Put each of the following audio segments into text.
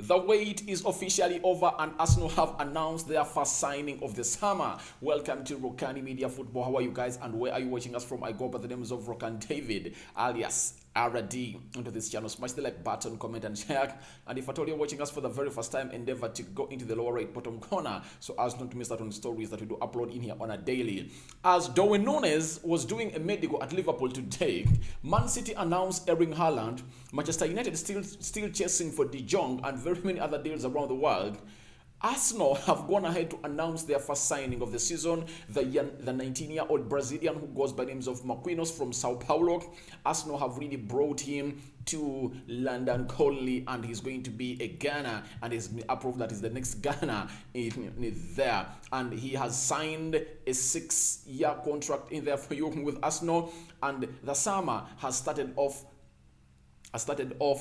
The wait is officially over and Arsenal have announced their first signing of the summer. Welcome to Rokani Media Football. How are you guys and where are you watching us from? I go by the names of Rokani David alias RD into this channel. Smash the like button, comment and share. And if at all you're watching us for the very first time, endeavor to go into the lower right bottom corner so as not to miss out on stories that we do upload in here on a daily. As Darwin Nunes was doing a medical at Liverpool today, Man City announced Erling Haaland, Manchester United still chasing for De Jong and very many other deals around the world. Arsenal have gone ahead to announce their first signing of the season, the 19-year-old Brazilian who goes by the names of Marquinhos from Sao Paulo. Arsenal have really brought him to London Colney and he's going to be a Ghana and is approved that is the next Ghana in there. And he has signed a 6-year contract in there for you with Arsenal, and the summer has started off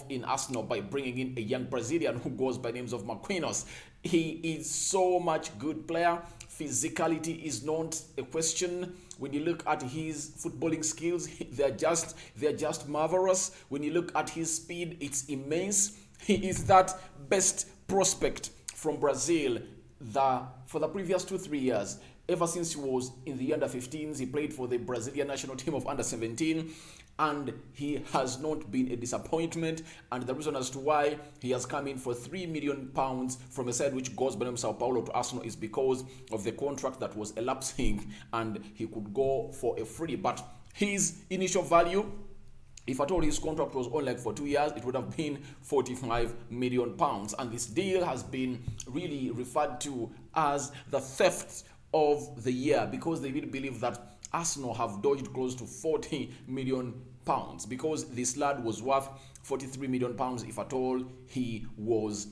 in Arsenal by bringing in a young Brazilian who goes by names of Marquinhos. He is so much good player. Physicality is not a question. When you look at his footballing skills, they're just marvelous. When you look at his speed, it's immense. He is that best prospect from Brazil for the previous 2-3 years. Ever since he was in the under-15s, he played for the Brazilian national team of under-17, and he has not been a disappointment. And the reason as to why he has come in for £3 million from a side which goes by name Sao Paulo to Arsenal is because of the contract that was elapsing, and he could go for a free. But his initial value, if at all his contract was only like for 2 years, it would have been £45 million. And this deal has been really referred to as the theft of the year because they really believe that Arsenal have dodged close to £40 million because this lad was worth £43 million if at all he was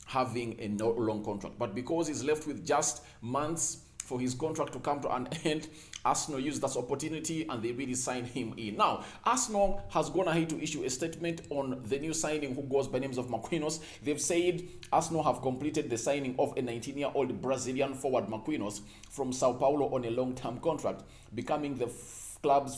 having a long contract. But because he's left with just months for his contract to come to an end, Arsenal used that opportunity and they really signed him in. Now, Arsenal has gone ahead to issue a statement on the new signing who goes by names of Marquinhos. They've said Arsenal have completed the signing of a 19-year-old Brazilian forward Marquinhos from Sao Paulo on a long-term contract, becoming the club's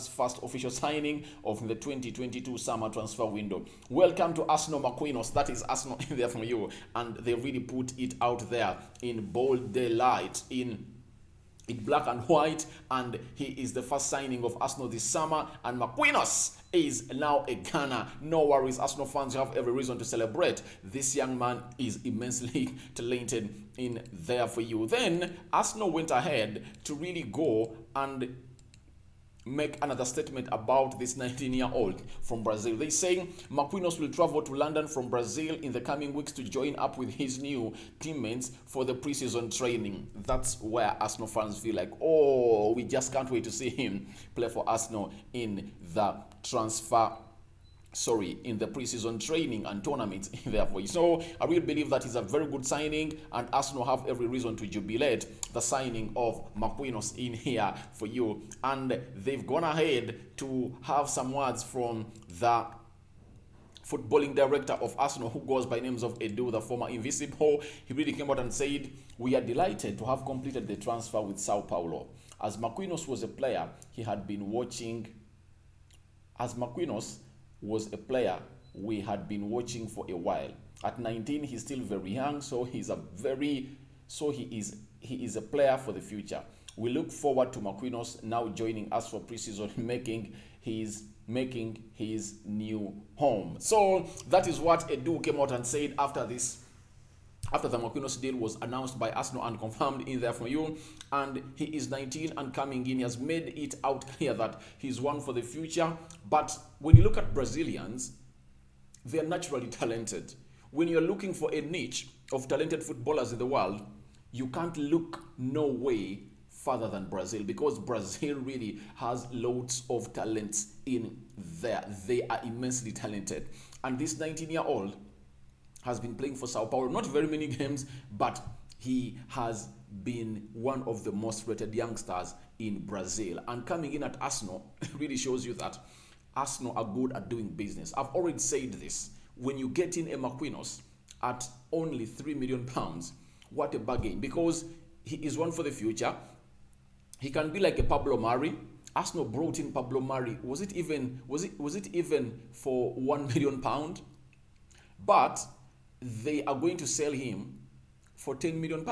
first official signing of the 2022 summer transfer window. Welcome to Arsenal Marquinhos. That is Arsenal in there for you, and they really put it out there in bold daylight, in black and white, and he is the first signing of Arsenal this summer, and Marquinhos is now a Ghana. No worries, Arsenal fans, you have every reason to celebrate. This young man is immensely talented in there for you. Then Arsenal went ahead to really go and make another statement about this 19-year-old from Brazil. They saying Marquinhos will travel to London from Brazil in the coming weeks to join up with his new teammates for the preseason training. That's where Arsenal fans feel like, oh, we just can't wait to see him play for Arsenal in the preseason training and tournaments therefore. So I really believe that is a very good signing, and Arsenal have every reason to jubilate the signing of Marquinhos in here for you. And they've gone ahead to have some words from the footballing director of Arsenal who goes by names of Edu, the former Invisible. He really came out and said, we are delighted to have completed the transfer with Sao Paulo. As Marquinhos was a player we had been watching for a while. At 19, he's still very young, so he is a player for the future. We look forward to Marquinhos now joining us for preseason, making his new home. So that is what Edu came out and said after the Marquinhos deal was announced by Arsenal and confirmed in there for you. And he is 19 and coming in. He has made it out clear that he's one for the future. But when you look at Brazilians, they are naturally talented. When you're looking for a niche of talented footballers in the world, you can't look no way further than Brazil, because Brazil really has loads of talents in there. They are immensely talented. And this 19-year-old has been playing for Sao Paulo, not very many games, but he has been one of the most rated youngsters in Brazil. And coming in at Arsenal really shows you that Arsenal are good at doing business. I've already said this. When you get in a Marquinhos at only £3 million, what a bargain, because he is one for the future. He can be like a Pablo Mari, Arsenal brought in Pablo Mari. Was it even for £1 million? But they are going to sell him for £10 million.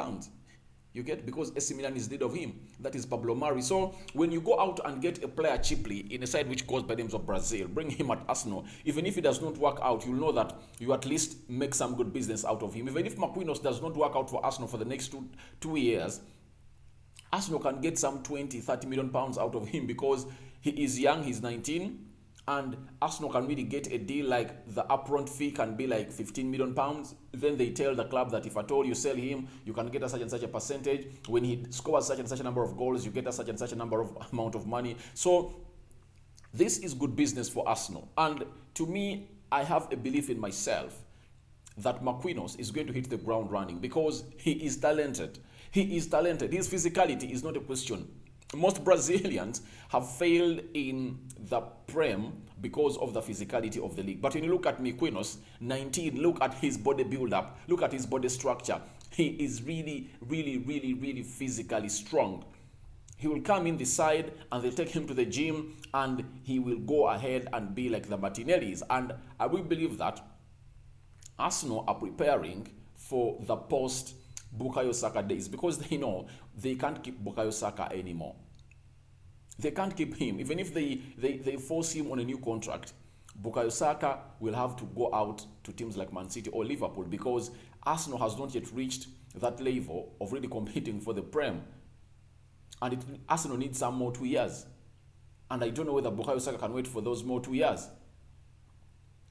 You get, because AC Milan is need of him. That is Pablo Mari. So when you go out and get a player cheaply in a side which goes by the names of Brazil, bring him at Arsenal. Even if it does not work out, you'll know that you at least make some good business out of him. Even if Marquinhos does not work out for Arsenal for the next two years, Arsenal can get some 20-30 million pounds out of him because he is young, he's 19, and Arsenal can really get a deal like the upfront fee can be like 15 million pounds. Then they tell the club that if at all you sell him, you can get a such and such a percentage. When he scores such and such a number of goals, you get a such and such a number of amount of money. So this is good business for Arsenal. And to me, I have a belief in myself that Marquinhos is going to hit the ground running because he is talented. He is talented. His physicality is not a question. Most Brazilians have failed in the Prem because of the physicality of the league. But when you look at Marquinhos, 19, look at his body build-up, look at his body structure. He is really, really, really, really physically strong. He will come in the side and they'll take him to the gym and he will go ahead and be like the Martinellis. And I will believe that Arsenal are preparing for the post Bukayo Saka days because they know they can't keep Bukayo Saka anymore. They can't keep him. Even if they force him on a new contract, Bukayo Saka will have to go out to teams like Man City or Liverpool because Arsenal has not yet reached that level of really competing for the Prem. And Arsenal needs some more 2 years. And I don't know whether Bukayo Saka can wait for those more 2 years.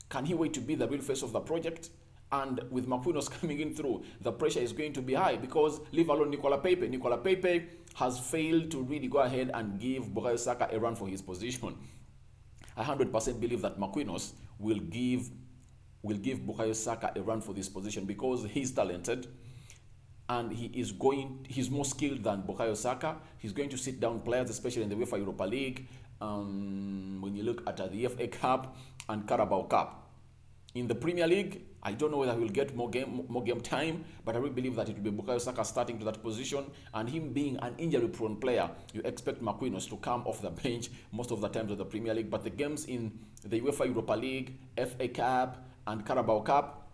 Can he wait to be the real face of the project? And with Marquinhos coming in through, the pressure is going to be high because leave alone Nicola Pepe. Nicola Pepe has failed to really go ahead and give Bukayo Saka a run for his position. I 100% believe that Marquinhos will give Bukayo Saka a run for this position because he's talented and he's more skilled than Bukayo Saka. He's going to sit down players, especially in the UEFA Europa League. When you look at the FA Cup and Carabao Cup. In the Premier League, I don't know whether he will get more game time, but I really believe that it will be Bukayo Saka starting to that position, and him being an injury-prone player, you expect Marquinhos to come off the bench most of the times of the Premier League. But the games in the UEFA Europa League, FA Cup, and Carabao Cup,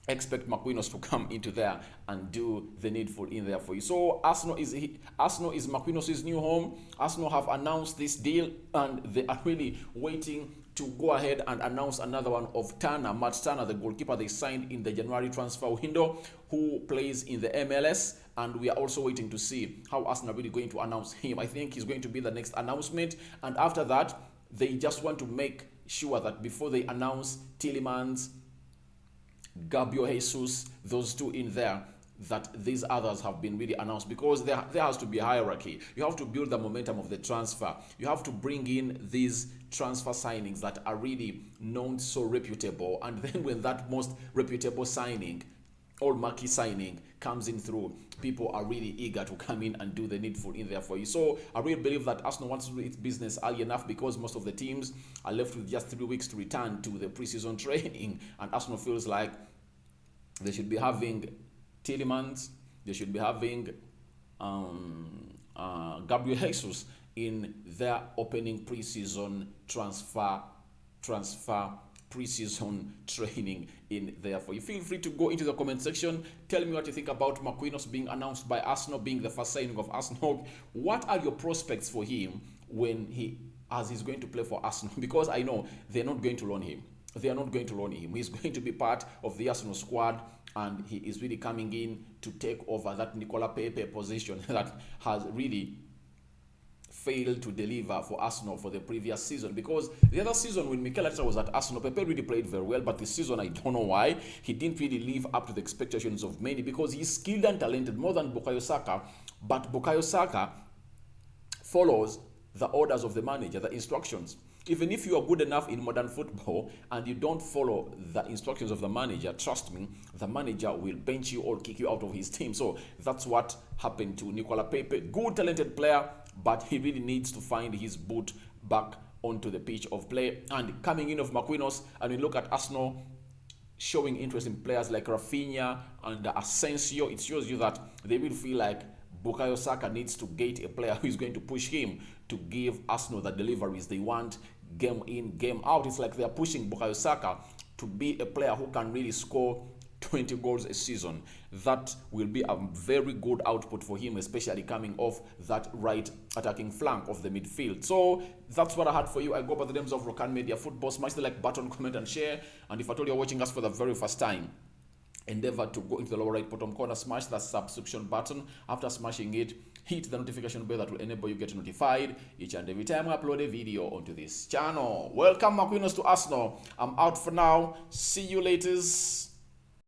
expect Marquinhos to come into there and do the needful in there for you. So Arsenal is Marquinhos' new home. Arsenal have announced this deal, and they are really waiting to go ahead and announce another one of Matt Turner, the goalkeeper they signed in the January transfer window, who plays in the MLS. And we are also waiting to see how Arsenal are really going to announce him. I think he's going to be the next announcement. And after that, they just want to make sure that before they announce Tielemans, Gabriel Jesus, those two in there, that these others have been really announced, because there has to be a hierarchy. You have to build the momentum of the transfer. You have to bring in these transfer signings that are really known so reputable, and then when that most reputable signing or marquee signing comes in through, people are really eager to come in and do the needful in there for you. So I really believe that Arsenal wants to do its business early enough, because most of the teams are left with just 3 weeks to return to the preseason training, and Arsenal feels like they should be having Tielemans, they should be having Gabriel Jesus in their opening preseason transfer preseason training in there for you. Feel free to go into the comment section. Tell me what you think about Marquinhos being announced by Arsenal, being the first signing of Arsenal. What are your prospects for him as he's going to play for Arsenal? Because I know they're not going to loan him. They are not going to loan him. He's going to be part of the Arsenal squad, and he is really coming in to take over that Nicola Pepe position that has really failed to deliver for Arsenal for the previous season. Because the other season when Mikel Arteta was at Arsenal, Pepe really played very well, but this season I don't know why he didn't really live up to the expectations of many, because he's skilled and talented more than Bukayo Saka, but Bukayo Saka follows the orders of the manager, the instructions. Even if you are good enough in modern football and you don't follow the instructions of the manager, trust me, the manager will bench you or kick you out of his team. So that's what happened to Nicola Pepe. Good, talented player, but he really needs to find his boot back onto the pitch of play. And coming in of Marquinhos, and we look at Arsenal showing interest in players like Rafinha and Asensio, it shows you that they will feel like Bukayo Saka needs to get a player who is going to push him to give Arsenal the deliveries they want game in, game out. It's like they're pushing Bukayo Saka to be a player who can really score 20 goals a season. That will be a very good output for him, especially coming off that right attacking flank of the midfield. So that's what I had for you. I go by the names of Rokani Media Football. Smash the like button, comment and share. And if at all you're watching us for the very first time, endeavor to go into the lower right bottom corner, smash that subscription button. After smashing it, hit the notification bell that will enable you get notified each and every time I upload a video onto this channel. Welcome, Marquinhos, to Arsenal. I'm out for now. See you later.